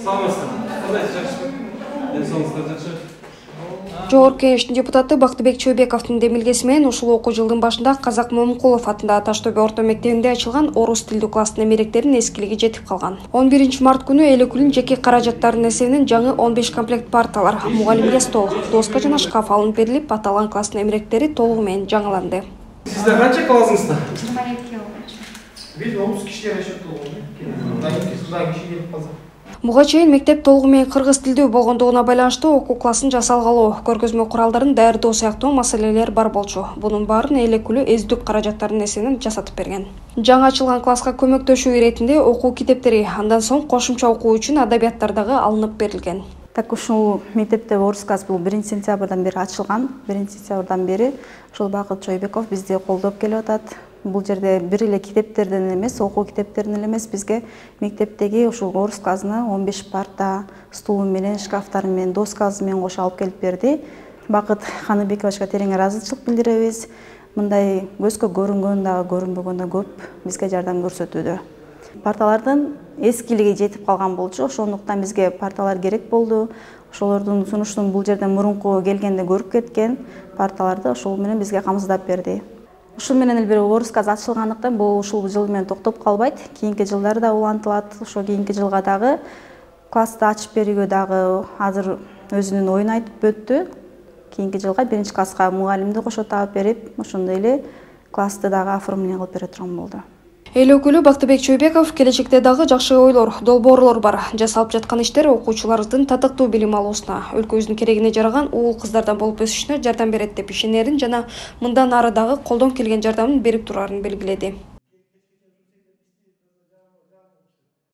Саламатсыздар. Кандай жакшымы? Денсаулыгыңыздар жакшы? Жогорку Кеңештин депутаты Бактыбек Чойбековдун демилгеси менен ушул окуу жылдын башында Казак Момункулов атындагы Таш-Төбө орто мектебинде ачылган орус тилдүү класстын эмеректеринин эскилиги жетип калган. 11-март күнү эл өкүлүнүн жеке каражаттарынын эсебинен жаңы 15 комплект парталар, мугалимге стол, доска жана шкаф алынып берилип, аталган класстын эмеректери толугу менен жаңыланды. Сиздер канча классыңызда? 22 болчу. Биз 30 кишиге жашап турган. Кийин киши келип калса. Буга чейин мектеп толугу менен кыргыз тилдүү болгондугуна байланыштуу окуу классын жасалгалоо, көргөзмө куралдарын даярдоо сыяктуу маселелер бар болчу. Бунун баарын эл өкүлү эздик каражаттарынын эсебинен жасатып берген. Жаңы ачылган класска көмөктөшүү иретинде окуу китептери, андан соң кошумча окуу үчүн адабияттар дагы алынып берилген. Так ушул мектепте орус класс бул 1-сентябрдан бери ачылган. 1-сентябрдан бери ушул Бакыт Чойбеков бизди колдоп келип атат. Бул жерде бир эле китептерден эмес, окуу китептеринен эмес, бизге мектептеги ушул орус классына 15 парта, стулу менен, шкафтары менен, доскасы менен кошо алып келип берди. Бакыт Ханыбековичке терең ыраазычылык билдиребиз. Мындай көзгө көрүнгөн дагы, көрүнбөгөн да көп бизге жардам көрсөтүүдө. Парталардын эскилиги жетип калган болчу, ошондуктан бизге парталар керек болду. Ошолордун сунуштун бул жерден мурунку келгенде көрүп кеткен парталарды ошол менен бизге камсыздап берди. Ушул менен эле бир орус класс ачылгандыктан бул ушул жыл менен токтоп калбайт. Кийинки жылдары да улантылат. Ошо кийинки жылга дагы классты ачып берүүгө дагы азыр өзүнүн оюн айтып өттү. Кийинки жылга 1-класска мугалимди кошо таап берип, ошондой эле классты дагы оформление кылып бере турган болду. Эл өкүлү Бактыбек Чойбеков келечекте дагы жакшы ойлор, долбоорлор бар. Жасалып жаткан иштер окуучулардын татыктуу билим алуусуна, өлкөбүздүн керегине жараган уул кыздардан болуп өсүшүнө жардам берет деп ишенерин жана мындан ары дагы колдон келген жардамын берип турарын белгиледи.